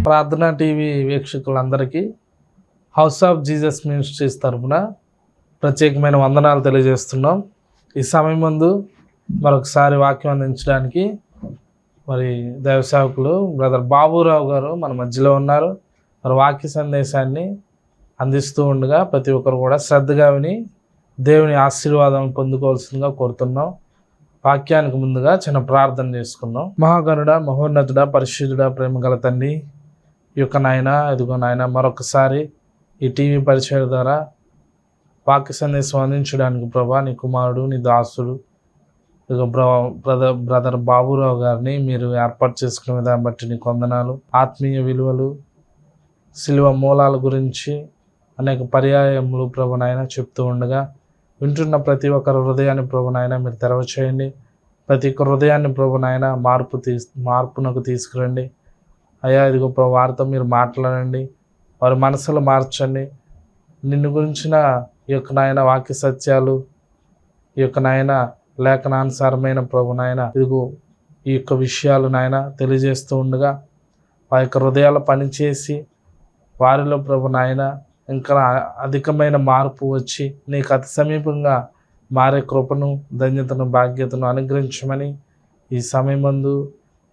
ప్రార్థనా టీవీ వీక్షకులందరికీ house of Jesus ministries తరఫున ప్రత్యేకమైన వందనాలు తెలియజేస్తున్నాం. ఈ సమయం ముందు మరొకసారి వాక్యం అందించడానికి మరి దైవ సేవకులు బ్రదర్ బాబురావు గారు మన మధ్యలో ఉన్నారు. మరి వాక్య సందేశాన్ని అందిస్తూ ఉండగా ప్రతి ఒక్కరు కూడా శ్రద్ధగా విని దేవుని ఆశీర్వాదం పొందుకోవాల్సిందిగా కోరుతున్నాం. వాక్యానికి ముందుగా చిన్న ప్రార్థన చేసుకుందాం. మహాగణుడా, మహోన్నతుడా, పరిశుద్ధుడా, ప్రేమగల తండ్రి, ఈ యొక్క ఇదిగో నాయన మరొకసారి ఈ టీవీ పరిచయం ద్వారా వాక్య సందేశం అందించడానికి ప్రభా నీ కుమారుడు, నీ దాసుడు ఇదిగో బ్రదర్ బాబురావు గారిని మీరు ఏర్పాటు చేసుకునే విధాన్ని బట్టి నీకు వందనాలు. ఆత్మీయ విలువలు, శిలువ మూలాల గురించి అనేక పర్యాయములు ప్రభునైనా చెప్తూ ఉండగా వింటున్న ప్రతి ఒక్కరి హృదయాన్ని ప్రభునైనా మీరు తెరవ చేయండి. ప్రతి ఒక్క హృదయాన్ని ప్రభునైనా మార్పునకు తీసుకురండి. అయ్యా ఇదిగో ప్రభు వారితో మీరు మాట్లాడండి, వారి మనసులు మార్చండి. నిన్ను గురించిన ఈ యొక్క వాక్య సత్యాలు, ఈ యొక్క లేఖనానుసారమైన ప్రభునైనా ఇదిగో ఈ యొక్క విషయాలు తెలియజేస్తూ ఉండగా వారి యొక్క హృదయాలు పనిచేసి వారిలో ప్రభునైనా ఇంకా అధికమైన మార్పు వచ్చి నీకు అతి సమీపంగా మారే కృపను, ధన్యతను, భాగ్యతను అనుగ్రహించమని ఈ సమయం ముందు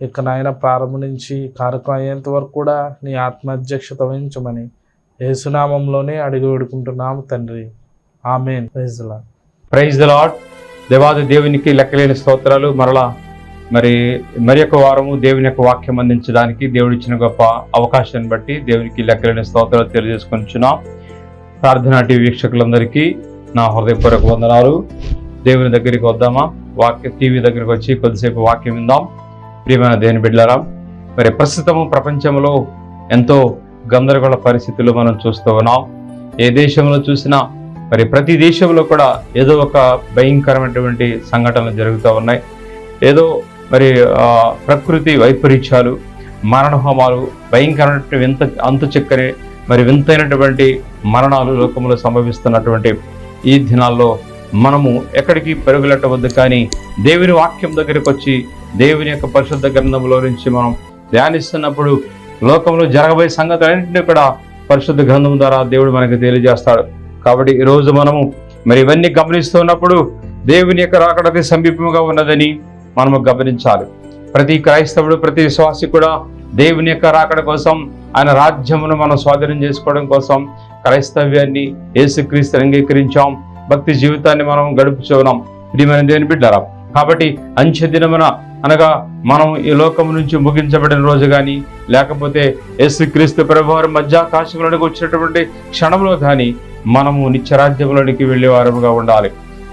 ఇక ప్రారంభం నుంచి కార్యక్రమం అయ్యేంత వరకు కూడా నీ ఆత్మాధ్యక్షత వహించమని యేసునామంలోనే అడిగి వేడుకుంటున్నాము తండ్రి, ఆమేన్. Praise the lord. దేవాది దేవునికి లెక్కలేని స్తోత్రాలు. మరి ఒక వారము దేవుని యొక్క వాక్యం అందించడానికి దేవుడు ఇచ్చిన గొప్ప అవకాశాన్ని బట్టి దేవునికి లెక్కలేని స్తోత్రాలు తెలియజేసుకుంటున్నాం. ప్రార్థనా టీవీ వీక్షకులందరికీ నా హృదయపూర్వక వందనాలు. దేవుని దగ్గరికి వద్దామా, టీవీ దగ్గరికి వచ్చి కొద్దిసేపు వాక్యం విందాం. ప్రియమైన దేవుని బిడ్డలారా, మరి ప్రస్తుతము ప్రపంచంలో ఎంతో గందరగోళ పరిస్థితులు మనం చూస్తూ ఉన్నాం. ఏ దేశంలో చూసినా మరి ప్రతి దేశంలో కూడా ఏదో ఒక భయంకరమైనటువంటి సంఘటనలు జరుగుతూ ఉన్నాయి. ఏదో మరి ప్రకృతి వైపరీత్యాలు, మరణహోమాలు, భయంకరమైన అంతు చెక్కని వింతైనటువంటి మరణాలు లోకంలో సంభవిస్తున్నటువంటి ఈ దినాల్లో మనము ఎక్కడికి పరుగులెట్టవద్దు, కానీ దేవుని వాక్యం దగ్గరికి వచ్చి దేవుని యొక్క పరిశుద్ధ గ్రంథంలో నుంచి మనం ధ్యానిస్తున్నప్పుడు లోకంలో జరగబోయే సంగతులన్నింటినీ కూడా పరిశుద్ధ గ్రంథం ద్వారా దేవుడు మనకు తెలియజేస్తాడు. కాబట్టి ఈరోజు మనము ఇవన్నీ గమనిస్తున్నప్పుడు దేవుని యొక్క రాకడకి సమీపంగా ఉన్నదని మనము గమనించాలి. ప్రతి క్రైస్తవుడు, ప్రతి విశ్వాసి కూడా దేవుని యొక్క రాకడ కోసం, ఆయన రాజ్యమును మనం స్వాధీనం చేసుకోవడం కోసం క్రైస్తవ్యాన్ని, యేసుక్రీస్తుని అంగీకరించాం. భక్తి జీవితాన్ని మనం గడుపుచున్నాం. ప్రియమైన దేవుని బిడ్డలారా, కాబట్టి అంచె దినమున అనగా మనం ఈ లోకం నుంచి ముగించబడిన రోజు కానీ, లేకపోతే యేసుక్రీస్తు ప్రభువారు మధ్యాకాశంలోనికి వచ్చినటువంటి క్షణంలో కానీ మనము నిత్యరాజ్యంలోనికి వెళ్ళే వారముగా ఉండాలి.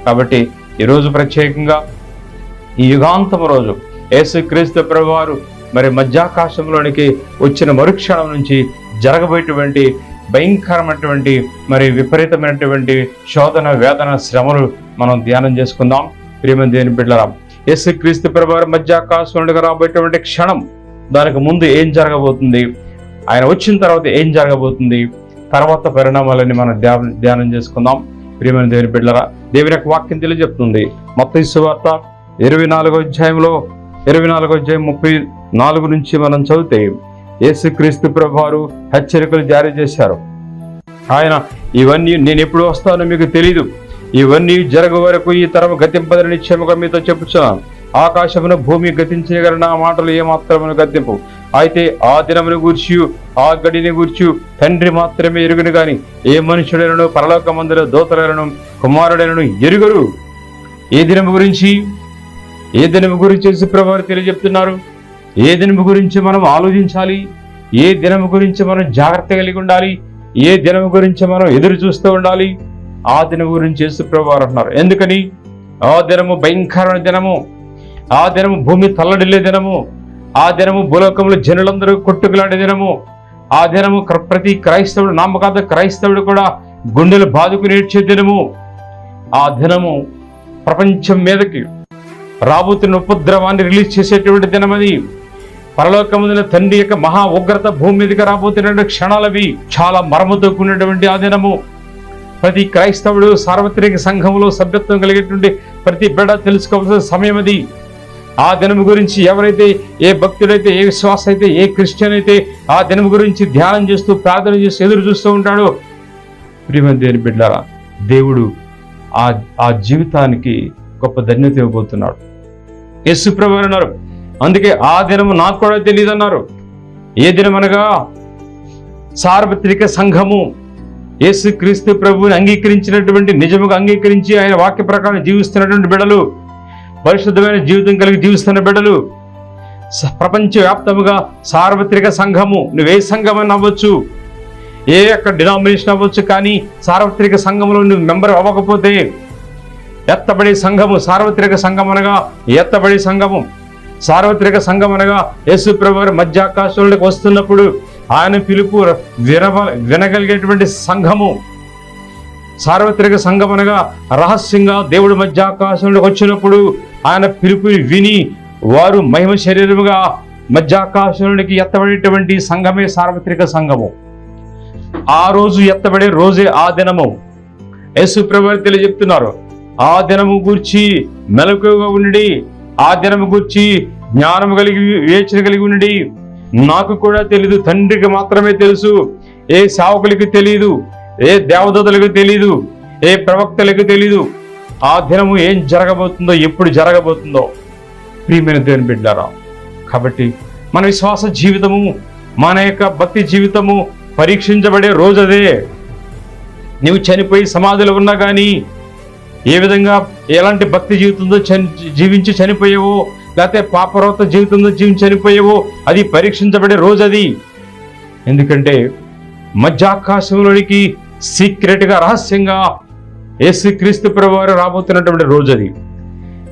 కాబట్టి ఈరోజు ప్రత్యేకంగా ఈ యుగాంతము రోజు యేసుక్రీస్తు ప్రభువారు మధ్యాకాశంలోనికి వచ్చిన మరుక్షణం నుంచి జరగబోయేటువంటి భయంకరమైనటువంటి విపరీతమైనటువంటి శోధన, వేదన, శ్రమలు మనం ధ్యానం చేసుకుందాం. ప్రియమైన దేవుని బిడ్డలారా, యేసుక్రీస్తు ప్రభువారు మధ్యాకాశంలోనికి రాబోయేటువంటి క్షణం, దానికి ముందు ఏం జరగబోతుంది, ఆయన వచ్చిన తర్వాత ఏం జరగబోతుంది, తర్వాత పరిణామాలని మనం ధ్యానం చేసుకుందాం. ప్రియమైన దేవుని బిడ్డలారా, దేవుని యొక్క వాక్యం తెలియజెప్తుంది. మత్తయి సువార్త 24వ అధ్యాయంలో 34 నుంచి మనం చదివితే యేసుక్రీస్తు ప్రభువారు హెచ్చరికలు జారీ చేశారు. ఆయన ఇవన్నీ నేను ఎప్పుడు వస్తానో మీకు తెలీదు, ఇవన్నీ జరగ వరకు ఈ తరం గతింపదని నిశ్చయముగా మీతో చెప్పుచున్నాను. ఆకాశమును భూమి గతించిన గారు నా మాటలు ఏమాత్రమును గతింపు. అయితే ఆ దినమును గూర్చి, ఆ గడిని గూర్చి తండ్రి మాత్రమే ఎరుగును గాని ఏ మనుషుడైనను పరలోకమందుల దూతలను కుమారుడైనను ఎరుగరు. ఏ దినము గురించి ప్రభువారు తెలియజెప్తున్నారు. ఏ దినము గురించి మనం ఆలోచించాలి, ఏ దినము గురించి మనం జాగ్రత్త కలిగి ఉండాలి, ఏ దినము గురించి మనం ఎదురు చూస్తూ ఉండాలి, ఆ దినం గురించి యేసు ప్రభువారు అంటున్నారు. ఎందుకని? ఆ దినము భయంకరమైన దినము, ఆ దినము భూమి తల్లడిల్లే దినము, ఆ దినము భూలోకంలో జనులందరూ కొట్టుకులాడే దినము, ఆ దినము ప్రతి క్రైస్తవుడు, నామకార్థ క్రైస్తవుడు కూడా గుండెలు బాదుకుని ఏడ్చే దినము, ఆ దినము ప్రపంచం మీదకి రాబోతున్న ఉపద్రవాన్ని రిలీజ్ చేసేటువంటి దినమది. పరలోకమున తండ్రి యొక్క మహా ఉగ్రత భూమి మీదకి రాబోతున్న క్షణాలవి. చాలా మర్మతో కూడినటువంటి ఆ దినము. ప్రతి క్రైస్తవుడు, సార్వత్రిక సంఘంలో సభ్యత్వం కలిగేటువంటి ప్రతి బిడ్డ తెలుసుకోవాల్సిన సమయం అది. ఆ దినము గురించి ఎవరైతే, ఏ భక్తుడైతే, ఏ విశ్వాస అయితే, ఏ క్రిస్టియన్ అయితే ఆ దినము గురించి ధ్యానం చేస్తూ ప్రార్థన చేస్తూ ఎదురు చూస్తూ ఉంటాడో, ప్రియమైన దేవుని బిడ్డలారా, దేవుడు ఆ జీవితానికి గొప్ప ధన్యత ఇవ్వబోతున్నాడు. యేసు ప్రభువు అన్నారు, అందుకే ఆ దినము నాకు కూడా తెలియదు అన్నారు. ఏ దినం అనగా సార్వత్రిక సంఘము యేసు క్రీస్తు ప్రభువుని అంగీకరించినటువంటి, నిజముగా అంగీకరించి ఆయన వాక్య ప్రకారం జీవిస్తున్నటువంటి బిడ్డలు, పరిశుద్ధమైన జీవితం కలిగి జీవిస్తున్న బిడ్డలు, ప్రపంచవ్యాప్తముగా సార్వత్రిక సంఘము. నువ్వే సంఘం అని అవ్వచ్చు, ఏ యొక్క డినామినేషన్ అవ్వచ్చు, కానీ సార్వత్రిక సంఘంలో నువ్వు మెంబర్ అవ్వకపోతే ఎత్తబడే సంఘము. సార్వత్రిక సంఘం అనగా ఎత్తబడే సంఘము. సార్వత్రిక సంఘం అనగా యేసు ప్రభువు మధ్యాకాశంలోకి వస్తున్నప్పుడు ఆయన పిలుపు వినగలిగేటువంటి సంఘము. సార్వత్రిక సంఘం అనగా రహస్యంగా దేవుడు మధ్యాకాశంలోకి వచ్చినప్పుడు ఆయన పిలుపుని విని వారు మహిమ శరీరముగా మధ్యాకాశంలోకి ఎత్తబడేటువంటి సంఘమే సార్వత్రిక సంఘము. ఆ రోజు ఎత్తబడే రోజే ఆ దినము. యేసు ప్రభువు తెలియజెప్తున్నారు, ఆ దినము గూర్చి మెలకువగా ఉండి, ఆ దినము గూర్చి జ్ఞానము కలిగి వివేచన కలిగి ఉండి, నాకు కూడా తెలీదు, తండ్రికి మాత్రమే తెలుసు, ఏ సేవకులకి తెలియదు, ఏ దేవదూతలకు తెలియదు, ఏ ప్రవక్తలకు తెలియదు ఆ దినము ఏం జరగబోతుందో, ఎప్పుడు జరగబోతుందో. ప్రియమైన దేవుని బిడ్డలారా, కాబట్టి మన విశ్వాస జీవితము, మన యొక్క భక్తి జీవితము పరీక్షించబడే రోజు అదే. నువ్వు చనిపోయి సమాధిలో ఉన్నా కానీ, ఏ విధంగా ఎలాంటి భక్తి జీవితంతో జీవించి చనిపోయేవో, లేకపోతే పాపరోత జీవితంతో జీవించి చనిపోయేవో, అది పరీక్షించబడే రోజు అది. ఎందుకంటే మధ్యాకాశంలోనికి సీక్రెట్గా, రహస్యంగా యేసుక్రీస్తు ప్రభువారు రాబోతున్నటువంటి రోజు అది.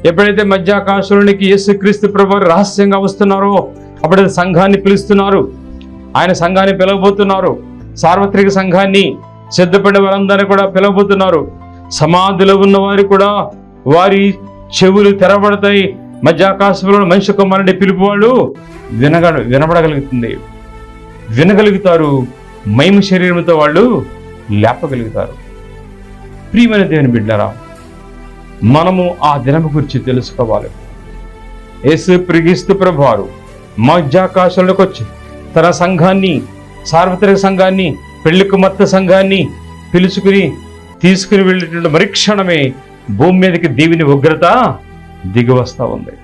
ఎప్పుడైతే మధ్యాకాశంలోనికి యేసుక్రీస్తు ప్రభువారు రహస్యంగా వస్తున్నారో, అప్పుడైతే సంఘాన్ని పిలుస్తున్నారు. ఆయన సంఘాన్ని పిలవబోతున్నారు. సార్వత్రిక సంఘాన్ని, సిద్ధపడిన వారందరినీ కూడా పిలవబోతున్నారు. సమాధిలో ఉన్న వారు కూడా వారి చెవులు తెరబడతాయి. మధ్యాకాశంలో మనిషి కుమారుడి పిలుపు వాళ్ళు వినబడగలుగుతుంది, వినగలుగుతారు. మహిమ శరీరంతో వాళ్ళు లేపగలుగుతారు. ప్రియమైన దేవుని బిడ్డలారా, మనము ఆ దినము గురించి తెలుసుకోవాలి. యేసుక్రీస్తు ప్రభువారు మధ్యాకాశంలోకి వచ్చి తన సంఘాన్ని, సార్వత్రిక సంఘాన్ని, పెళ్లి కుమార్తె సంఘాన్ని పిలుచుకుని తీసుకుని వెళ్ళేటువంటి మరుక్షణమే భూమి మీదకి దీవిని ఉగ్రత దిగి వస్తూ ఉంది.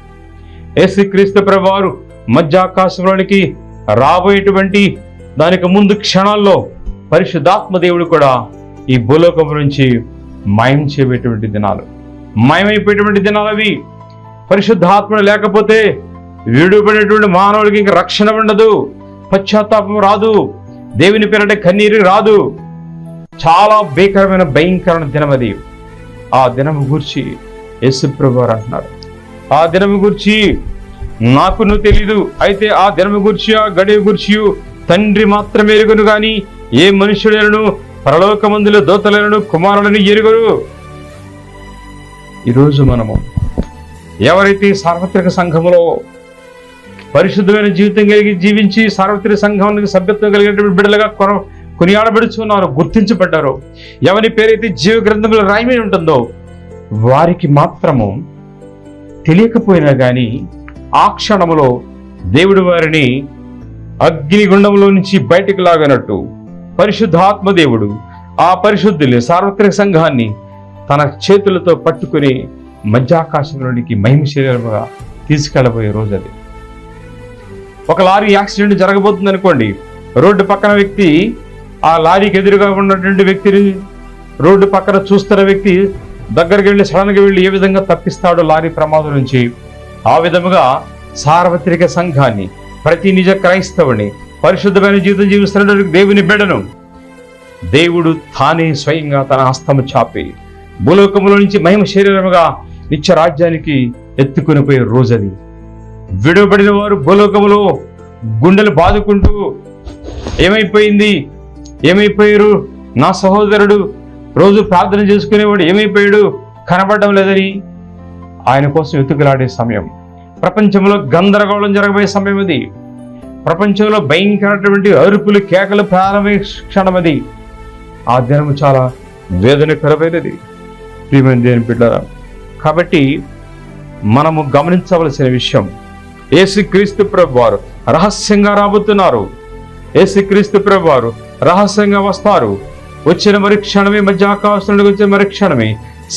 యేసుక్రీస్తు ప్రభువారు మధ్యాకాశంలోనికి రాబోయేటువంటి దానికి ముందు క్షణాల్లో పరిశుద్ధాత్మ దేవుడు కూడా ఈ భూలోకం నుంచి మాయం చేయబోయేటువంటి దినాలు, మాయమైపోయేటువంటి దినాలు అవి. పరిశుద్ధాత్మ లేకపోతే విడుపడేటువంటి మానవుడికి ఇంకా రక్షణ ఉండదు, పశ్చాత్తాపం రాదు, దేవుని పేరట కన్నీరు రాదు. చాలా భీకరమైన భయంకరమైన దినం అది. ఆ దినము గురించి యేసు ప్రభువారు అంటున్నారు, ఆ దినము గురించి నాకును తెలీదు, అయితే ఆ దినము గురించి, ఆ గడియ గురించి తండ్రి మాత్రమే ఎరుగను గాని ఏ మనుషులను, పరలోకమందుల దూతలను, కుమారులను ఎరుగరు. ఈరోజు మనము ఎవరైతే సార్వత్రిక సంఘములో పరిశుద్ధమైన జీవితం కలిగి జీవించి సార్వత్రిక సంఘానికి సభ్యత్వం కలిగినటువంటి బిడ్డలుగా కొనియాడబడుచున్నారు, గుర్తించబడ్డారో, ఎవరి పేరైతే జీవ గ్రంథంలో రాయమై ఉంటుందో వారికి మాత్రము తెలియకపోయినా కానీ ఆ క్షణములో దేవుడు వారిని అగ్నిగుండంలో నుంచి బయటకు లాగనట్టు పరిశుద్ధాత్మ దేవుడు ఆ పరిశుద్ధులు సార్వత్రిక సంఘాన్ని తన చేతులతో పట్టుకుని మధ్యాకాశంలోనికి మహిమ శరీరముగా తీసుకెళ్ళబోయే రోజు అది. ఒక లారీ యాక్సిడెంట్ జరగబోతుంది అనుకోండి, రోడ్డు పక్కన వ్యక్తి, ఆ లారీకి ఎదురుగా ఉన్నటువంటి వ్యక్తిని రోడ్డు పక్కన చూస్తున్న వ్యక్తి దగ్గరికి వెళ్ళి సడన్గా వెళ్ళి ఏ విధంగా తప్పిస్తాడో లారీ ప్రమాదం నుంచి, ఆ విధముగా సార్వత్రిక సంఘాన్ని, ప్రతి నిజ క్రైస్తవుని, పరిశుద్ధమైన జీవితం జీవిస్తున్నటువంటి దేవుని బిడ్డను దేవుడు తానే స్వయంగా తన హస్తము చాపి భూలోకములో నుంచి మహిమ శరీరముగా నిత్య రాజ్యానికి ఎత్తుకుని పోయే రోజు అది. విడువబడిన వారు భూలోకములో గుండెలు బాదుకుంటూ ఏమైపోయింది, ఏమైపోయారు, నా సహోదరుడు రోజు ప్రార్థన చేసుకునేవాడు ఏమైపోయాడు, కనబడడం లేదని ఆయన కోసం ఎత్తుకులాడే సమయం. ప్రపంచంలో గందరగోళం జరగబోయే సమయం అది. ప్రపంచంలో భయంకరమైనటువంటి అరుపులు, కేకలు ప్రారంభమైన క్షణం అది. ఆ దినము చాలా వేదనకరమైనది ప్రియమైన దేవుని బిడ్డలారా. కాబట్టి మనము గమనించవలసిన విషయం, యేసుక్రీస్తు ప్రభువారు రహస్యంగా రాబోతున్నారు. యేసుక్రీస్తు ప్రభువారు రహస్యంగా వస్తారు. వచ్చిన మరుక్షణమే, మధ్య ఆకాశంలోకి వచ్చిన మరుక్షణమే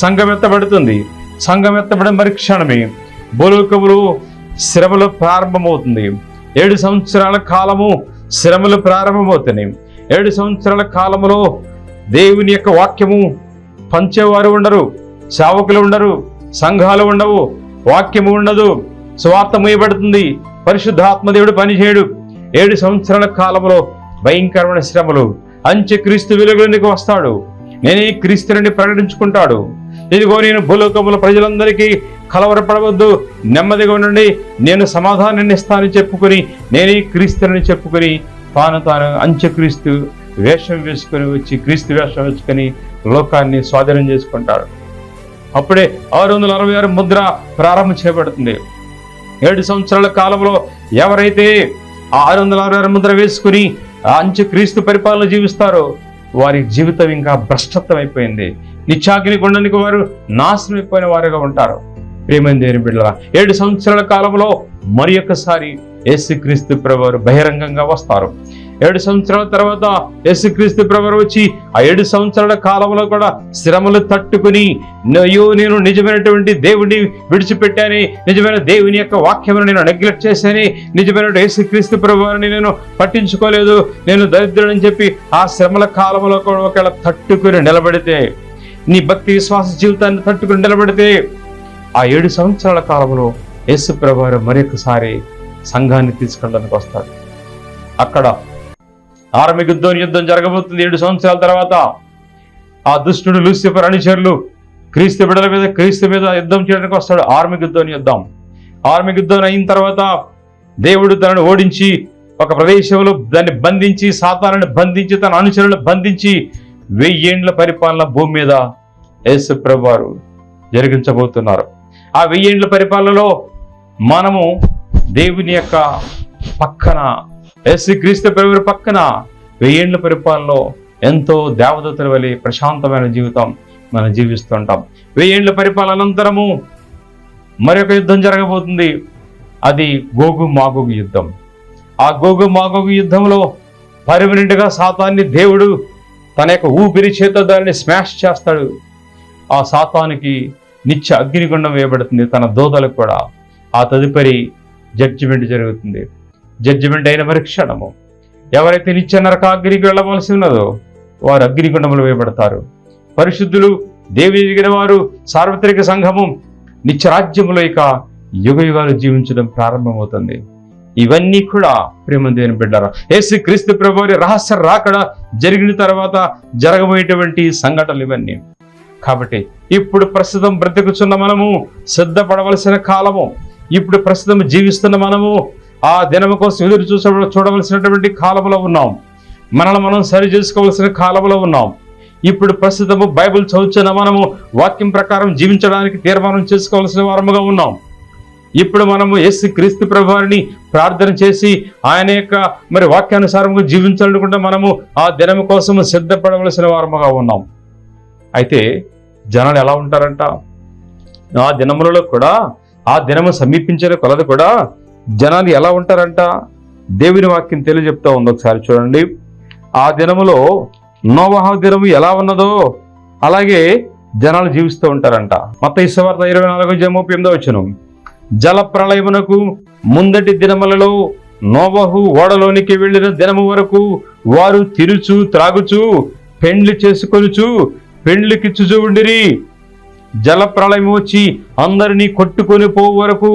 సంఘం ఎత్తబడుతుంది. సంఘం ఎత్తబడిన మరుక్షణమే భూలోకములు శ్రమలు ప్రారంభమవుతుంది. 7 సంవత్సరాల కాలము శ్రమలు ప్రారంభమవుతున్నాయి. 7 సంవత్సరాల కాలములో దేవుని యొక్క వాక్యము పంచేవారు ఉండరు, సేవకులు ఉండరు, సంఘాలు ఉండవు, వాక్యము ఉండదు, స్వార్థ మూయబడుతుంది, పరిశుద్ధాత్మ దేవుడు పనిచేయడు. 7 సంవత్సరాల కాలంలో భయంకరమైన శ్రమలు. అంత్యక్రీస్తు వెలుగులోనికి వస్తాడు. నేనే క్రీస్తుని ప్రకటించుకుంటాడు. ఇదిగో నేను భూలోకముల ప్రజలందరికీ కలవరపడవద్దు, నెమ్మదిగా ఉండండి, నేను సమాధానాన్ని ఇస్తానని చెప్పుకొని, నేనే క్రీస్తుని చెప్పుకొని తాను అంత్యక్రీస్తు వేషం వేసుకొని వచ్చి, క్రీస్తు వేషం వేసుకొని లోకాన్ని స్వాధీనం చేసుకుంటాడు. అప్పుడే 666 ముద్ర ప్రారంభం చేయబడుతుంది. 7 సంవత్సరాల కాలంలో ఎవరైతే ఆ 666 ముద్ర వేసుకుని ఆ అంత్యక్రీస్తు పరిపాలన జీవిస్తారో వారి జీవితం ఇంకా భ్రష్టత్వం అయిపోయింది. నిత్యాగ్ని గుండానికి వారు నాశనం అయిపోయిన వారుగా ఉంటారు. ప్రియమైన దేవుని బిడ్డలారా, 7 సంవత్సరాల కాలంలో మరి ఒక్కసారి యేసుక్రీస్తు ప్రభువారు బహిరంగంగా వస్తారు. 7 సంవత్సరాల తర్వాత యేసుక్రీస్తు ప్రభువారు వచ్చి ఆ 7 సంవత్సరాల కాలంలో కూడా శ్రమలు తట్టుకుని, అయ్యో నేను నిజమైనటువంటి దేవుడిని విడిచిపెట్టాని, నిజమైన దేవుని యొక్క వాక్యమును నేను నెగ్లెక్ట్ చేశాని, నిజమైన యేసుక్రీస్తు ప్రభువారిని నేను పట్టించుకోలేదు, నేను దరిద్రుడని చెప్పి ఆ శ్రమల కాలంలో కూడా ఒకవేళ తట్టుకుని నిలబడితే, నీ భక్తి విశ్వాస జీవితాన్ని తట్టుకుని నిలబడితే, ఆ 7 సంవత్సరాల కాలంలో యేసు ప్రభువారు మరొకసారి సంఘాన్ని తీసుకెళ్ళడానికి వస్తాడు. అక్కడ ఆర్మగెద్దోను యుద్ధం జరగబోతుంది. 7 సంవత్సరాల తర్వాత ఆ దుష్టుడు లూసిఫర్ అనుచరులు క్రీస్తు బిడ్డల మీద, క్రీస్తు మీద యుద్ధం చేయడానికి వస్తాడు. ఆర్మగెద్దోను యుద్ధం. ఆర్మగెద్దోను అయిన తర్వాత దేవుడు తనను ఓడించి ఒక ప్రదేశంలో దాన్ని బంధించి, సాతానుని బంధించి, తన అనుచరులను బంధించి 1000 ఏండ్ల పరిపాలన భూమి మీద యేసు ప్రభువారు జరిగించబోతున్నారు. ఆ 1000 ఏండ్ల పరిపాలనలో మనము దేవుని యొక్క పక్కన, యేసుక్రీస్తు ప్రభువు పక్కన 1000 ఏండ్ల పరిపాలనలో ఎంతో దేవదూతల వలె ప్రశాంతమైన జీవితం మనం జీవిస్తుంటాం. 1000 ఏండ్ల పరిపాలన అనంతరము మరొక యుద్ధం జరగబోతుంది. అది గోగు మాగోగు యుద్ధం. ఆ గోగు మాగోగు యుద్ధంలో పర్మనెంట్గా సాతాన్ని దేవుడు తన యొక్క ఊపిరి చేత దాన్ని స్మాష్ చేస్తాడు. ఆ సాతానికి నిత్య అగ్నిగుండం వేయబడుతుంది, తన దూతలకు కూడా. ఆ తదుపరి జడ్జిమెంట్ జరుగుతుంది. జడ్జిమెంట్ అయిన మరుక్షణము ఎవరైతే నిత్య నరకాగ్నికి వెళ్ళవలసి ఉన్నదో వారు అగ్నిగుండములు వేయబడతారు. పరిశుద్ధులు, దేవుని ఎరిగిన వారు, సార్వత్రిక సంఘము నిత్యరాజ్యములో ఇక యుగ యుగాలు జీవించడం ప్రారంభమవుతుంది. ఇవన్నీ కూడా ప్రేమ దేవుని బిడ్డలారా, యేసుక్రీస్తు ప్రభువారి రహస్య రాకడ జరిగిన తర్వాత జరగబోయేటువంటి సంఘటనలు ఇవన్నీ. కాబట్టి ఇప్పుడు ప్రస్తుతం బ్రతుకుచున్న మనము సిద్ధపడవలసిన కాలము, ఇప్పుడు ప్రస్తుతం జీవిస్తున్న మనము ఆ దినము కోసం ఎదురు చూడవలసినటువంటి కాలంలో ఉన్నాం. మనల్ని మనం సరి చేసుకోవలసిన కాలంలో ఉన్నాం. ఇప్పుడు ప్రస్తుతము బైబిల్ చదువుతున్న మనము వాక్యం ప్రకారం జీవించడానికి తీర్మానం చేసుకోవాల్సిన వారముగా ఉన్నాం. ఇప్పుడు మనము యేసుక్రీస్తు ప్రభువారిని ప్రార్థన చేసి ఆయన యొక్క వాక్యానుసారంగా జీవించాలనుకుంటే మనము ఆ దినము కోసం సిద్ధపడవలసిన వారముగా ఉన్నాం. అయితే జనాలు ఎలా ఉంటారంట? ఆ దినములలో కూడా, ఆ దినము సమీపించిన కొలది కూడా జనాలు ఎలా ఉంటారంట? దేవుని వాక్యం తెలియజెప్తా ఉంది. ఒకసారి చూడండి. ఆ దినములో నోవహు దినము ఎలా ఉన్నదో అలాగే జనాలు జీవిస్తూ ఉంటారంట. మత్తయి సువార్త 24:38 జల ప్రళయమునకు ముందటి దినములలో నోవహు ఓడలోనికి వెళ్ళిన దినము వరకు వారు తిరుచు, త్రాగుచు, పెండ్లి చేసుకొనుచు, పెండ్లికిచ్చుచు ఉండిరి. జల ప్రళయం వచ్చి అందరినీ కొట్టుకొని పోవు వరకు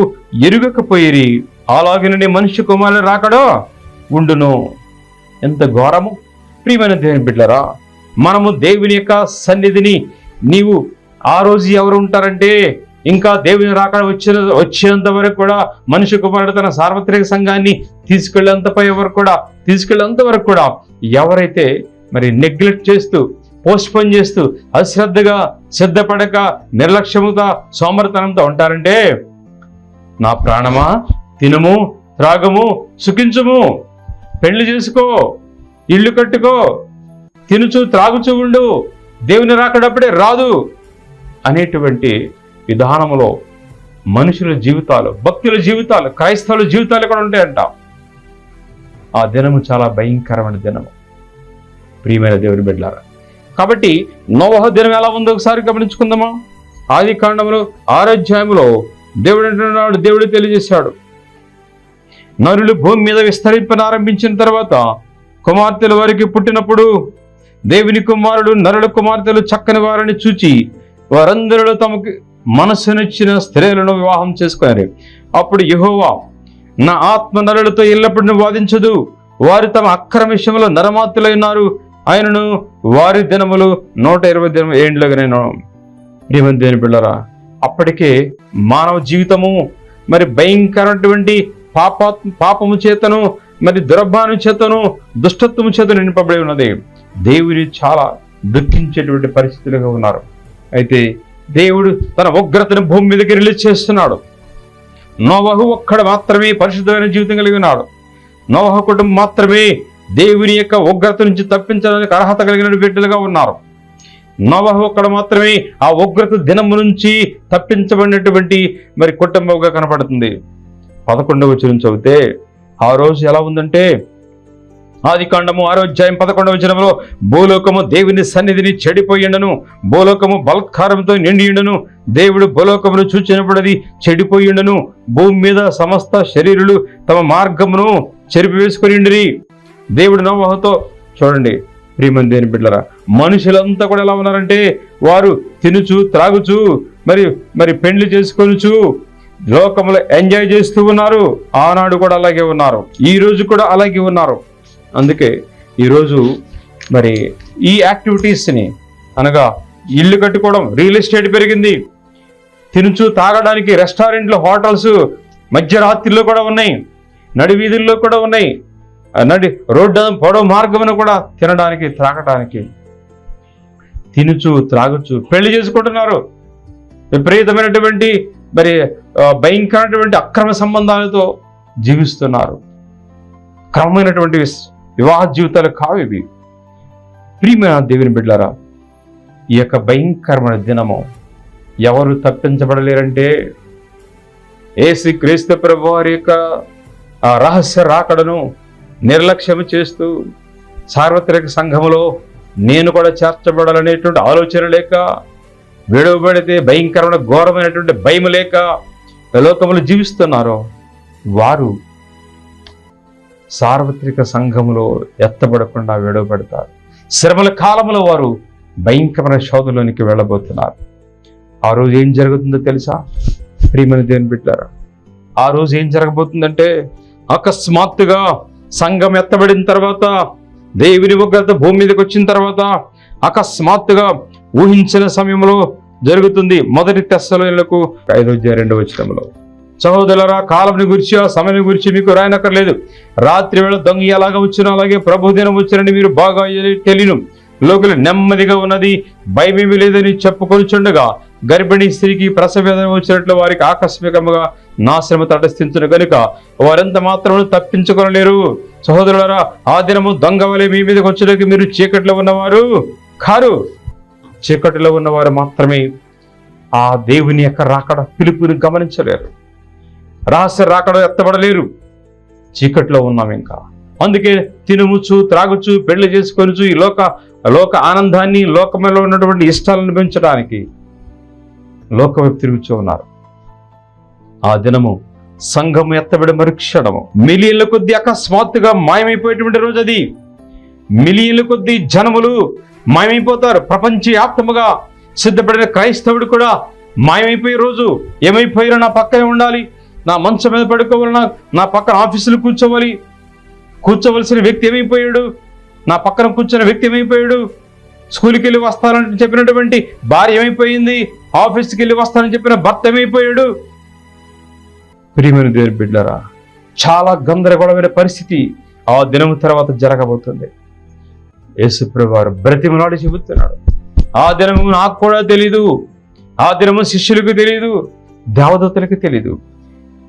ఎరుగకపోయిరి. అలాగనే మనిషి కుమారుని రాకడో ఉండును. ఎంత ఘోరము! ప్రియమైన దేవుని బిడ్డలారా, మనము దేవుని యొక్క సన్నిధిని, నీవు ఆ రోజు ఎవరు ఉంటారంటే, ఇంకా దేవుని రాకడ వచ్చేంత వరకు కూడా మనిషి కుమారుడు తన సార్వత్రిక సంఘాన్ని తీసుకెళ్లేంత వరకు కూడా ఎవరైతే నెగ్లెక్ట్ చేస్తూ, పోస్ట్పోన్ చేస్తూ, అశ్రద్ధగా, సిద్ధపడక, నిర్లక్ష్యముగా, సోమరితనంతో ఉంటారంటే, నా ప్రాణమా తినుము, త్రాగము, సుఖించుము, పెళ్లి చేసుకో, ఇల్లు కట్టుకో, తినుచు త్రాగుచూ ఉండు, దేవుని రాకడప్పుడే రాదు అనేటువంటి విధానములో మనుషుల జీవితాలు, భక్తుల జీవితాలు, క్రైస్తవుల జీవితాలు కూడా ఉంటాయంట. ఆ దినము చాలా భయంకరమైన దినము ప్రియమైన దేవుని బిడ్డలారా. కాబట్టి నోవహు దినం ఎలా ఉందో ఒకసారి గమనించుకుందామా. ఆది కాండంలో 6వ అధ్యాయంలో దేవుడు అంటున్నాడు, దేవుడు తెలియజేశాడు, నరులు భూమి మీద విస్తరింపనారంభించిన తర్వాత కుమార్తెలు వారికి పుట్టినప్పుడు దేవుని కుమారుడు నరుల కుమార్తెలు చక్కని వారిని చూచి వారందరిలో తమకు మనసునిచ్చిన స్త్రీలను వివాహం చేసుకున్నారు. అప్పుడు యెహోవా, నా ఆత్మ నరులతో ఎల్లప్పుడూ వాదించదు, వారు తమ అక్రమ విషయంలో నరమాతులైనారు, ఆయనను వారి దినములు 120 ఏండ్లుగా నేను. ప్రియమైన దేవుని బిడ్డలారా, అప్పటికే మానవ జీవితము మరి భయంకరమైనటువంటి పాపము చేతను, మరి దురభాను చేతను, దుష్టత్వము చేతను నింపబడి ఉన్నది. దేవుని చాలా దుఃఖించేటువంటి పరిస్థితులుగా ఉన్నారు. అయితే దేవుడు తన ఉగ్రతను భూమి మీదకి రిలీజ్ చేస్తున్నాడు. నోవహు ఒక్కడు మాత్రమే పరిశుద్ధమైన జీవితం కలిగి ఉన్నాడు. నోవహు కుటుంబం మాత్రమే దేవుని యొక్క ఉగ్రత నుంచి తప్పించడానికి అర్హత కలిగిన బిడ్డలుగా ఉన్నారు. నోవహు ఒక్కడు మాత్రమే ఆ ఉగ్రత దినము నుంచి తప్పించబడినటువంటి మరి కుటుంబంగా కనపడుతుంది. 11వ వచనం చదివితే ఆ రోజు ఎలా ఉందంటే, ఆది కాండము 6వ అధ్యాయం 11వ వచనంలో, భూలోకము దేవుని సన్నిధిని చెడిపోయిండను, భూలోకము బలత్కారంతో నిండియుండను, దేవుడు భూలోకమును చూచినప్పుడు అది చెడిపోయిండను, భూమి మీద సమస్త శరీరులు తమ మార్గమును చెరిపివేసుకుని. దేవుడు నోవహుతో, చూడండి ప్రియమైన దేవుని బిడ్డలారా, మనుషులంతా కూడా ఎలా ఉన్నారంటే, వారు తినుచు త్రాగుచు మరి పెండ్లి చేసుకొనుచు లోకములో ఎంజాయ్ చేస్తూ ఉన్నారు. ఆనాడు కూడా అలాగే ఉన్నారు, ఈ రోజు కూడా అలాగే ఉన్నారు. అందుకే ఈరోజు మరి ఈ యాక్టివిటీస్ని, అనగా ఇల్లు కట్టుకోవడం, రియల్ ఎస్టేట్ పెరిగింది, తినుచు తాగడానికి రెస్టారెంట్లు, హోటల్స్ మధ్యరాత్రిలో కూడా ఉన్నాయి, నడి వీధుల్లో కూడా ఉన్నాయి, రోడ్డు పొడవు మార్గమును కూడా తినడానికి త్రాగడానికి, తినుచు త్రాగుచు పెళ్లి చేసుకుంటున్నారు. విపరీతమైనటువంటి మరి భయంకరమైనటువంటి అక్రమ సంబంధాలతో జీవిస్తున్నారు. క్రమమైనటువంటి వివాహ జీవితాలు కావు ఇవి. ప్రియమైన దేవుని బిడ్డలారా, ఈ యొక్క భయంకరమైన దినము ఎవరు తప్పించబడలేరంటే, యేసు క్రీస్తు ప్రభువు వారి యొక్క ఆ రహస్య రాకడను నిర్లక్ష్యం చేస్తూ సార్వత్రిక సంఘములో నేను కూడా చేర్చబడాలనేటువంటి ఆలోచన లేక, విడవబడితే భయంకరమైన ఘోరమైనటువంటి భయం లేక లోకములు జీవిస్తున్నారో వారు సార్వత్రిక సంఘములో ఎత్తబడకుండా విడవబడతారు. శ్రమల కాలంలో వారు భయంకరమైన శోధలోనికి వెళ్ళబోతున్నారు. ఆ రోజు ఏం జరుగుతుందో తెలుసా ప్రియమైన దేవుని బిడ్డలారా? ఆ రోజు ఏం జరగబోతుందంటే, అకస్మాత్తుగా సంఘం ఎత్తబడిన తర్వాత, దేవుని ఉగ్రత భూమి మీదకి వచ్చిన తర్వాత అకస్మాత్తుగా ఊహించిన సమయంలో జరుగుతుంది. 1 తెస్సలోనికైలకు 5:2 సహోదరులారా, కాలంని గురించి ఆ సమయం గురించి మీకు రాయనక్కర్లేదు. రాత్రి వేళ దొంగ ఎలాగా వచ్చినా అలాగే ప్రభు దినం వచ్చినని మీరు బాగా తెలియను. లోకలు నెమ్మదిగా ఉన్నది, భయమేమి లేదని చెప్పుకొనిచుండగా గర్భిణీ స్త్రీకి ప్రసవేదన వచ్చినట్లు వారికి ఆకస్మికంగా నాశనము తటస్థించును గనుక వారెంత మాత్రం తప్పించుకొనలేరు. సహోదరులారా, ఆ దినము దొంగ వలె మీ మీదకి వచ్చేందుకు మీరు చీకట్లో ఉన్నవారు కారు. చీకటిలో ఉన్నవారు మాత్రమే ఆ దేవుని యొక్క రాకడ పిలుపుని గమనించలేరు, రహస్య రాకడ ఎత్తబడలేరు. చీకట్లో ఉన్నాం ఇంకా. అందుకే తినుముచ్చు త్రాగుచు పెళ్లి చేసుకొనుచు ఈ లోక ఆనందాన్ని, లోకంలో ఉన్నటువంటి ఇష్టాలను పెంచడానికి లోకవైపు తిరుగుతూ ఉన్నారు. ఆ దినము సంఘము ఎత్తబడి మరుక్షణము మిలియన్ల కొద్ది అకస్మాత్తుగా మాయమైపోయేటువంటి రోజు అది. మిలియన్ల కొద్ది జనములు మాయమైపోతారు. ప్రపంచవ్యాప్తముగా సిద్ధపడిన క్రైస్తవుడు కూడా మాయమైపోయే రోజు. ఏమైపోయారో, నా పక్కనే ఉండాలి, నా మంచం మీద పడుకోవాలన్నా, నా పక్కన ఆఫీసులో కూర్చోవలసిన వ్యక్తి ఏమైపోయాడు, నా పక్కన కూర్చున్న వ్యక్తి ఏమైపోయాడు, స్కూల్కి వెళ్ళి వస్తానని చెప్పినటువంటి భార్య ఏమైపోయింది, ఆఫీస్కి వెళ్ళి వస్తానని చెప్పిన భర్త ఏమైపోయాడు. ప్రియమైన దేవుని బిడ్డలారా, చాలా గందరగోళమైన పరిస్థితి ఆ దినము తర్వాత జరగబోతుంది. యేసుప్రభువు వారు బ్రతిమలాడి చెబుతున్నాడు, ఆ దినము నాకు కూడా తెలీదు, ఆ దినము శిష్యులకు తెలియదు, దేవదూతలకు తెలీదు,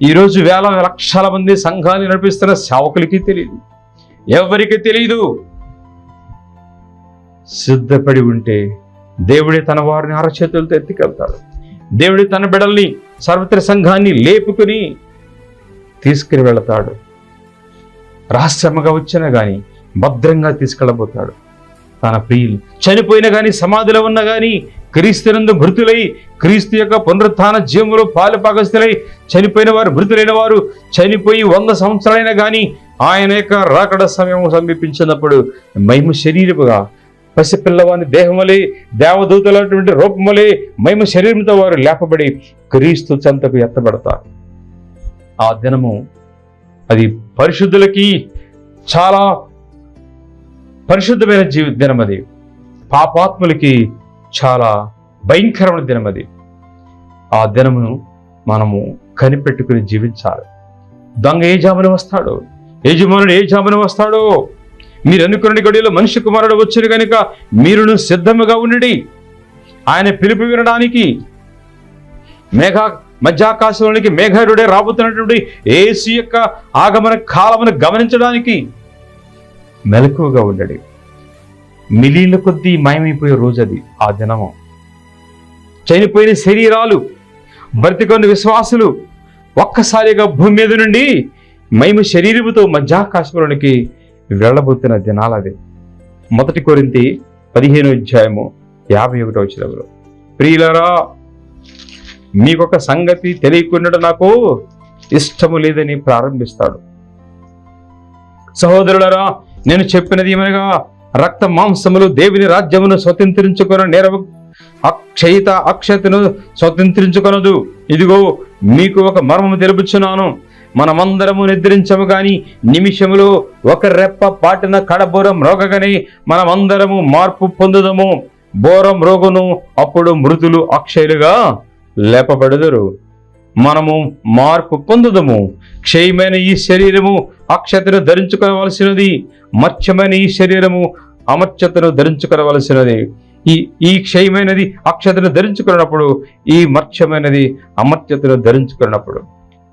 ఈరోజు వేల లక్షల మంది సంఘాన్ని నడిపిస్తున్న సేవకులకి తెలియదు, ఎవరికి తెలియదు. సిద్ధపడి ఉంటే దేవుడే తన వారిని అరచేతులతో ఎత్తుకెళ్తాడు. దేవుడి తన బిడ్డల్ని సార్వత్రిక సంఘాన్ని లేపుకుని తీసుకుని వెళతాడు. రహస్యముగా వచ్చినా కానీ భద్రంగా తీసుకెళ్ళబోతాడు. తన ప్రియులు చనిపోయినా కానీ, సమాధిలో ఉన్నా కానీ, క్రీస్తునందు మృతులై క్రీస్తు యొక్క పునరుత్థాన జీవములో పాలుపాగస్తులై చనిపోయిన వారు, మృతులైన వారు చనిపోయి 100 సంవత్సరాలైనా కానీ ఆయన యొక్క రాకడ సమయం సమీపించినప్పుడు మహిమ శరీరముగా పసిపిల్లవాని దేహములే, దేవదూతలటువంటి రూపములే మహిమ శరీరంతో వారు లేపబడి క్రీస్తు చెంతకు ఎత్తబడతారు. ఆ దినము అది పరిశుద్ధులకి చాలా పరిశుద్ధమైన దినం. అది పాపాత్ములకి చాలా భయంకరమైన దినం. అది ఆ దినమును మనము కనిపెట్టుకుని జీవించాలి. దొంగ ఏ జామున వస్తాడో, యజమానుడు ఏ జామున వస్తాడో, మీరు అనుకున్న గడిలో మనిషి కుమారుడు వచ్చారు కనుక మీరును సిద్ధముగా ఉండండి. ఆయన పిలుపు వినడానికి మధ్యాకాశంలోనికి మేఘారుడే రాబోతున్నటువంటి యేసు యొక్క ఆగమన కాలమును గమనించడానికి మెలకువగా ఉండండి. మిలియన్ల కొద్దీ మాయమైపోయే రోజు అది. ఆ దినము చనిపోయిన శరీరాలు, బ్రతికొన్న విశ్వాసులు ఒక్కసారిగా భూమి మీద నుండి మహిమ శరీరముతో మధ్యాకాశంలోనికి వెళ్ళబోతున్న దినాలు అది. 1 కొరింథీ 15:51 ప్రియులారా, మీకొక సంగతి తెలియకుండా నాకు ఇష్టము లేదని ప్రారంభిస్తాడు. సహోదరులారా, నేను చెప్పినది ఏమనగా రక్త మాంసములు దేవుని రాజ్యమును స్వతంత్రించుకున్న నేరము అక్షయతను స్వతంత్రించుకొనదు. ఇదిగో మీకు ఒక మర్మము తెలుపుచున్నాను. మనమందరము నిద్రించము గాని నిమిషములో ఒక రెప్ప పాటిన కడబోరం రోగగానే మనమందరము మార్పు పొందుదము. బోరం రోగును, అప్పుడు మృతులు అక్షయులుగా లేపబడుదురు. మనము మార్పు పొందుదము. క్షయమైన ఈ శరీరము అక్షతను ధరించుకోవలసినది, మత్స్యమైన ఈ శరీరము అమర్త్యతను ధరించుకోవలసినది. ఈ క్షయమైనది అక్షతను ధరించుకున్నప్పుడు, ఈ మత్స్యమైనది అమర్త్యతను ధరించుకున్నప్పుడు.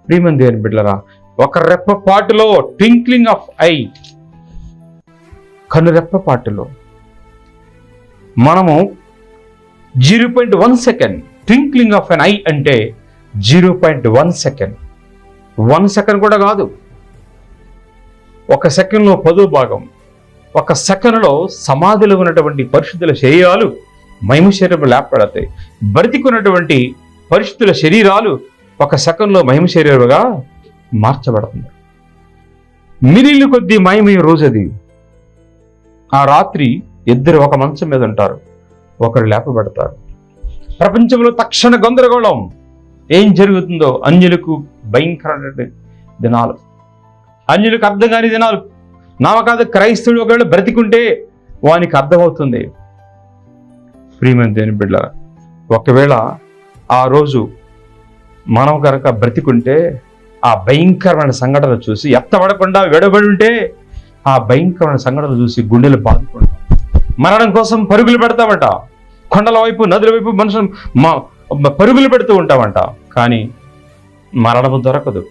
ప్రియమైన దేవుని బిడ్డలారా, ఒక రెప్పపాటులో, ట్వింక్లింగ్ ఆఫ్ ఐ, కన్ను రెప్పపాటులో మనము 0.1 second, twinkling of an eye అంటే 0.1 సెకండ్, 1 సెకండ్ కూడా కాదు. 1 సెకండ్లో 10వ భాగం. 1 సెకండ్లో సమాధిలో ఉన్నటువంటి పరిశుద్ధుల శరీరాలు మహిమ శరీరం లేపబడతాయి. బ్రతికున్నటువంటి పరిశుద్ధుల శరీరాలు 1 సెకండ్లో మహిమ శరీరముగా మార్చబడుతుంది. మిలియన్ల కొద్దీ మహిమయ్యే రోజు అది. ఆ రాత్రి ఇద్దరు ఒక మంచం మీద ఉంటారు, ఒకరు లేపబడతారు. ప్రపంచంలో తక్షణ గందరగోళం. ఏం జరుగుతుందో అన్యులకు భయంకరమైన దినాలు, అన్యులకు అర్థం కాని దినాలు. నామకాదు క్రైస్తవుడు ఒకవేళ బ్రతికుంటే వానికి అర్థమవుతుంది. ప్రియమైన దేవుని బిడ్డలారా, ఒకవేళ ఆ రోజు మనం కనుక బ్రతికుంటే ఆ భయంకరమైన సంఘటన చూసి ఎత్తబడకుండా విడబడి ఉంటే ఆ భయంకరమైన సంఘటన చూసి గుండెలు బాదుకుంటాం. మరణం కోసం పరుగులు పెడతామంట. కొండల వైపు, నదుల వైపు మనుషులు పరుగులు పెడుతూ ఉంటామంట. కానీ మరణము దొరకదు.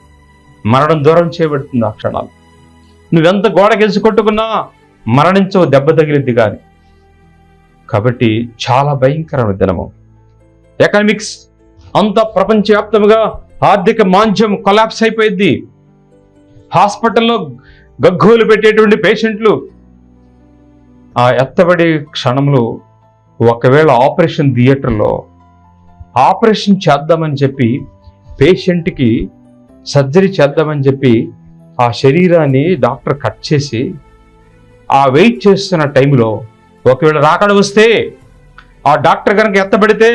మరణం దూరం చేయబడుతుంది ఆ క్షణాలు. నువ్వెంత గోడకెలిసి కొట్టుకున్నా మరణించవు, దెబ్బ తగిలిద్ది కానీ. కాబట్టి చాలా భయంకరమైన దినము. ఎకనామిక్స్ అంత ప్రపంచవ్యాప్తంగా ఆర్థిక మాంద్యం కొలాప్స్ అయిపోయింది. హాస్పిటల్లో గగ్గోలు పెట్టేటువంటి పేషెంట్లు ఆ ఎత్తబడి క్షణంలో ఒకవేళ ఆపరేషన్ థియేటర్లో ఆపరేషన్ చేద్దామని చెప్పి, పేషెంట్కి సర్జరీ చేద్దామని చెప్పి ఆ శరీరాన్ని డాక్టర్ కట్ చేసి ఆ వెయిట్ చేస్తున్న టైంలో ఒకవేళ రాకడ వస్తే, ఆ డాక్టర్ కనుక ఎత్తబడితే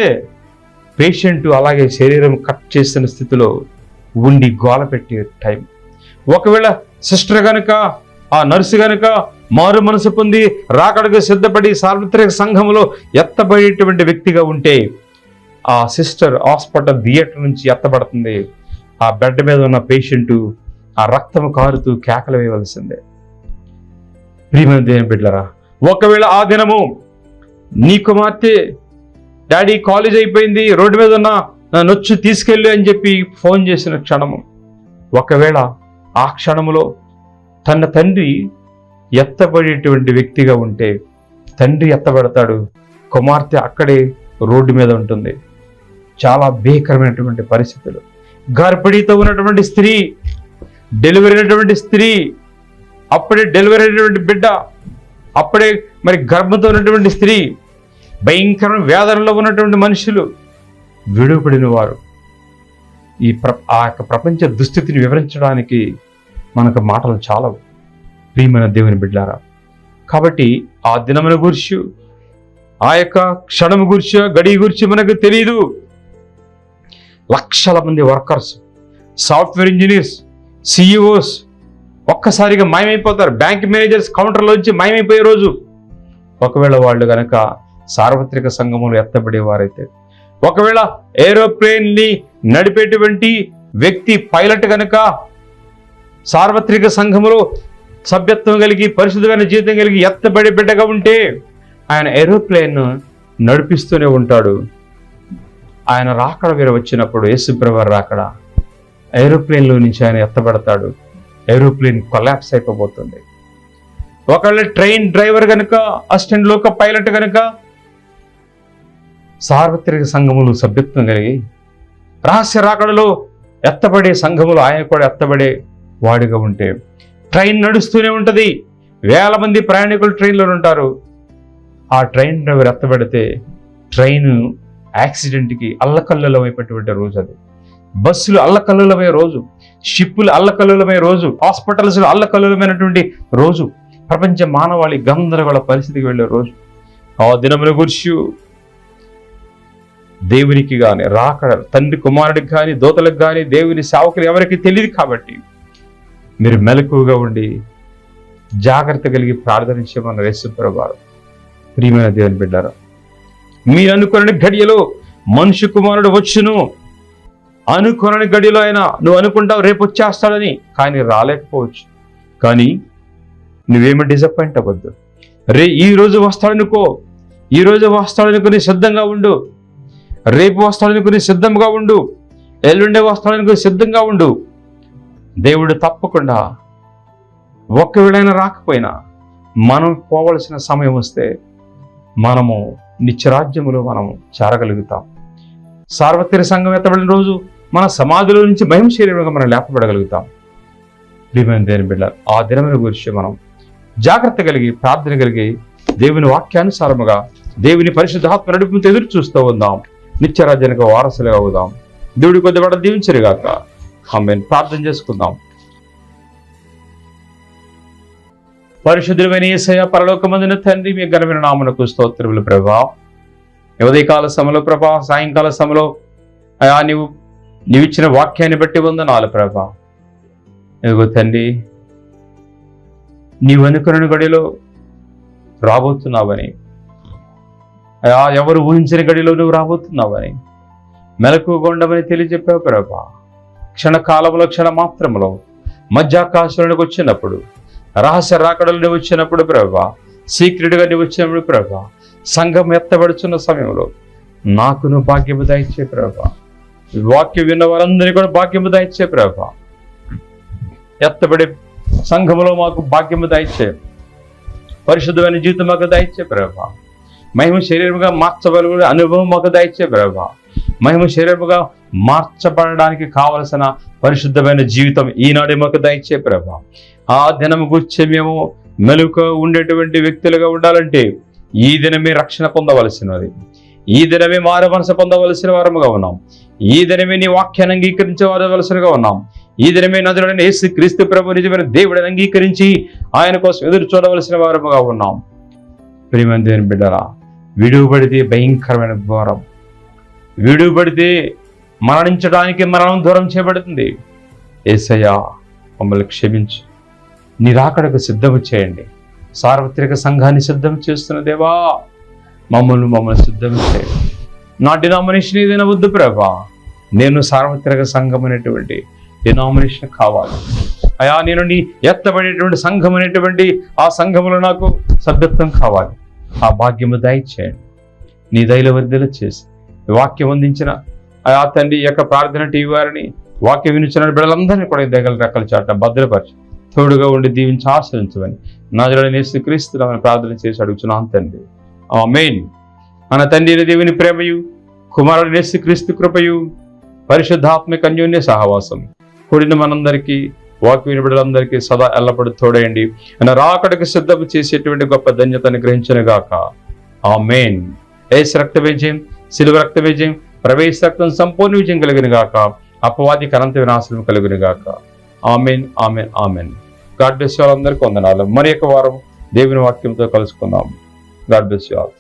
పేషెంట్ అలాగే శరీరం కట్ చేసిన స్థితిలో ఉండి గోల పెట్టే టైం. ఒకవేళ సిస్టర్ కనుక, ఆ నర్సు కనుక మారు మనసు పొంది రాకడకు సిద్ధపడి సార్వత్రిక సంఘంలో ఎత్తబడేటువంటి వ్యక్తిగా ఉంటే, ఆ సిస్టర్ హాస్పిటల్ థియేటర్ నుంచి ఎత్తబడుతుంది. ఆ బెడ్ మీద ఉన్న పేషెంట్ ఆ రక్తము కారుతూ కేకలు వేయవలసిందే. ప్రియమైన దేవుని బిడ్డలారా, ఒకవేళ ఆ దినము నీ కుమార్తె డాడీ కాలేజ్ అయిపోయింది, రోడ్డు మీద ఉన్న నొచ్చు తీసుకెళ్ళి అని చెప్పి ఫోన్ చేసిన క్షణము, ఒకవేళ ఆ క్షణములో తన తండ్రి ఎత్తబడేటువంటి వ్యక్తిగా ఉంటే, తండ్రి ఎత్తబడతాడు, కుమార్తె అక్కడే రోడ్డు మీద ఉంటుంది. చాలా భీకరమైనటువంటి పరిస్థితులు. గర్భిణీతో ఉన్నటువంటి స్త్రీ, డెలివరీ అయినటువంటి స్త్రీ, అప్పుడే డెలివరీ అయినటువంటి బిడ్డ, అప్పుడే మరి గర్భంతో ఉన్నటువంటి స్త్రీ, భయంకరమైన వేదనలో ఉన్నటువంటి మనుషులు, విడుపడిన వారు, ఆ యొక్క ప్రపంచ దుస్థితిని వివరించడానికి మనకు మాటలు చాలా ప్రియమైన దేవుని బిడ్డారా. కాబట్టి ఆ దినమును గురించి, ఆ యొక్క క్షణము గురించి, గడియ గురించి మనకు తెలియదు. లక్షల మంది వర్కర్స్, సాఫ్ట్వేర్ ఇంజనీర్స్, సిఇఓస్ ఒక్కసారిగా మాయమైపోతారు. బ్యాంక్ మేనేజర్స్ కౌంటర్లోంచి మాయమైపోయే రోజు. ఒకవేళ వాళ్ళు కనుక సార్వత్రిక సంఘములు ఎత్తబడేవారైతే, ఒకవేళ ఏరోప్లేన్ని నడిపేటువంటి వ్యక్తి పైలట్ కనుక సార్వత్రిక సంఘములో సభ్యత్వం కలిగి పరిశుద్ధమైన జీవితం కలిగి ఎత్తబడి బిడ్డగా ఉంటే, ఆయన ఏరోప్లేన్ నడిపిస్తూనే ఉంటాడు. ఆయన రాకడ వేరే వచ్చినప్పుడు, యేసుప్రభు రాకడ, ఏరోప్లేన్లో నుంచి ఆయన ఎత్తబడతాడు. ఏరోప్లేన్ కొలాప్స్ అయిపోతుంది. ఒకవేళ ట్రైన్ డ్రైవర్ కనుక, అసిస్టెంట్ లోక పైలట్ కనుక సార్వత్రిక సంఘములు సభ్యత్వం కలిగి రహస్య రాకడలో ఎత్తబడే సంఘములు ఆయన కూడా ఎత్తబడే వాడిగా ఉంటే, ట్రైన్ నడుస్తూనే ఉంటుంది. వేల మంది ప్రయాణికులు ట్రైన్లో ఉంటారు. ఆ ట్రైన్ డ్రైవర్ ఎత్తబడితే ట్రైన్ యాక్సిడెంట్కి అల్లకల్లోలమైనటువంటి రోజు అది. బస్సులు అల్లకల్లోలమయ్యే రోజు, షిప్పులు అల్లకల్లోలమయ్యే రోజు, హాస్పిటల్స్లో అల్లకల్లోలమైనటువంటి రోజు, ప్రపంచ మానవాళి గందరగోళ పరిస్థితికి వెళ్ళే రోజు. ఆ దినముల గురించి దేవునికి కానీ, రాకడ తండ్రి కుమారుడికి కానీ, దూతలకు కానీ, దేవుని సేవకులు ఎవరికి తెలియదు. కాబట్టి మీరు మెలకువగా ఉండి జాగ్రత్త కలిగి ప్రార్థనించమన్న యేసుప్రభు. ప్రియమైన దేవుని బిడ్డారా, మీరు అనుకున్న గడియలో మనుష్య కుమారుడు వచ్చును. అనుకున్న గడియలో అయినా నువ్వు అనుకుంటావు రేపు వచ్చేస్తాడని, కానీ రాలేకపోవచ్చు. కానీ నువ్వేమో డిసప్పాయింట్ అవ్వద్దు. ఈ రోజు వస్తాడనుకో, ఈ రోజు వస్తాడనుకుని సిద్ధంగా ఉండు. రేపు వస్తాడనుకుని సిద్ధంగా ఉండు. ఎల్లుండే వస్తాడనుకుని సిద్ధంగా ఉండు. దేవుడు తప్పకుండా ఒక్కవేళైనా రాకపోయినా మనం పోవలసిన సమయం వస్తే మనము నిత్యరాజ్యములో మనము చేరగలుగుతాం. సార్వత్రిక సంఘం ఎత్తబడిన రోజు మన సమాధిలో నుంచి మహిమ శరీరంగా మనం లేపబడగలుగుతాం. ప్రియమైన దేవుని బిడ్డ, ఆ దినముల గురించి మనం జాగ్రత్త కలిగి ప్రార్థన కలిగి దేవుని వాక్యానుసారముగా దేవుని పరిశుద్ధాత్మ నడుపుతో ఎదురు చూస్తూ ఉందాం. నిత్యరాజ్యానికి వారసులుగా అవుదాం. దేవుడి కొద్దిపడ దీవించరుగాక. ఆమేన్. ప్రార్థన చేసుకుందాం. పరిశుద్ధుడైన యేసయ్య, పరలోకమందున తండ్రి, మీ ఘనమైన నామమునకు స్తోత్రములు ప్రభా. ఉదయకాల సమయంలో ప్రభా, సాయంకాల సమయంలో అయా నీవు ఇచ్చిన వాక్యాన్ని బట్టి వందనాలు ప్రభా. ఇదిగో తండ్రి, నీవు అనుకున్న గడిలో రాబోతున్నావని, అయా ఎవరు ఊహించిన గడిలో నువ్వు రాబోతున్నావని, మెలకువగా ఉండమని తెలియజెప్పావు ప్రభా. క్షణకాలంలో, క్షణ మాత్రంలో మధ్యాకాశంలోకి వచ్చినప్పుడు, రహస్య రాకడలు నువ్వు వచ్చినప్పుడు ప్రభా, సీక్రెట్గా నువ్వు వచ్చినప్పుడు ప్రభా, సంఘం ఎత్తబడుచున్న సమయంలో నాకు నువ్వు భాగ్యము దయచే ప్రభా. వాక్యం విన్న వారందరినీ కూడా భాగ్యము దయచే ప్రభా. ఎత్తబడే సంఘములో మాకు భాగ్యము దయచే, పరిశుద్ధమైన జీవితం మాకు దయచే ప్రభా. మహిమ శరీరముగా మార్చబడే అనుభవం మాకు దయచే ప్రభా. మహిమ శరీరముగా మార్చబడడానికి కావలసిన పరిశుద్ధమైన జీవితం ఈనాడే మాకు దయచే ప్రభా. ఆ దినము గురించి మేము మెలుక ఉండేటువంటి వ్యక్తులుగా ఉండాలంటే ఈ దినమే రక్షణ పొందవలసినది. ఈ దినమే మారు మనసు పొందవలసిన వారముగా ఉన్నాం. ఈ దినమే నీ వాక్యాన్ని అంగీకరించవలసినగా ఉన్నాం. ఈ దినమే నజరుడైన యేసు క్రీస్తు ప్రభు నిజమైన దేవుడిని అంగీకరించి ఆయన కోసం ఎదురు చూడవలసిన వారముగా ఉన్నాం. ప్రియమైన దేవుని బిడ్డరా, విడువబడితే భయంకరమైన ఘోరం. విడువబడితే మరణించడానికి మరణం దూరం చేయబడుతుంది. యేసయ్యా, మమ్మల్ని క్షమించు. నీ రాకడకు సిద్ధము చేయండి. సార్వత్రిక సంఘాన్ని సిద్ధం చేస్తున్న దేవా, మమ్మల్ని సిద్ధం చేయండి. నా డినామినేషన్ ఏదైనా వద్దు ప్రభా, నేను సార్వత్రిక సంఘం అనేటువంటి డినామినేషన్ కావాలి. అయా, నేను నీ ఎత్తబడేటువంటి సంఘం అనేటువంటి ఆ సంఘములో నాకు సభ్యత్వం కావాలి. ఆ భాగ్యము దయచేయండి. నీ దయల వర్ధల చేసి వాక్యం అందించిన అయా తండ్రి యొక్క ప్రార్థన టీవీ వారిని, వాక్యం వినిచిన బిడ్డలందరినీ కూడా దగ్గర రెక్కల చాట భద్రపరిచి తోడుగా ఉండి దీవించి ఆశ్రయించమని నజరుడైన యేసుక్రీస్తు నామమున ప్రార్థన చేసి అడుగుచున్నాను తండ్రి. ఆమేన్. మన తండ్రి దేవుని ప్రేమయు కుమారుడు యేసుక్రీస్తు కృపయు పరిశుద్ధాత్మక అన్యోన్య సహవాసం కూడిన మనందరికీ వాక్య వినబడులందరికీ సదా ఎల్లప్పుడూ తోడేయండి. రాకడకు సిద్ధం చేసేటువంటి గొప్ప ధన్యతను గ్రహించను గాక. ఆమేన్. యేసు రక్త విజయం, శిలువ రక్త విజయం, ప్రవేశ రక్తం సంపూర్ణ విజయం కలిగిన గాక. అపవాదికి అనంత వినాశనం కలిగిన గాక. Amen, amen, amen. God bless you all. అందరికీ వందనాలు. మరి ఒక వారం దేవుని వాక్యంతో కలుసుకుందాం. God bless you all.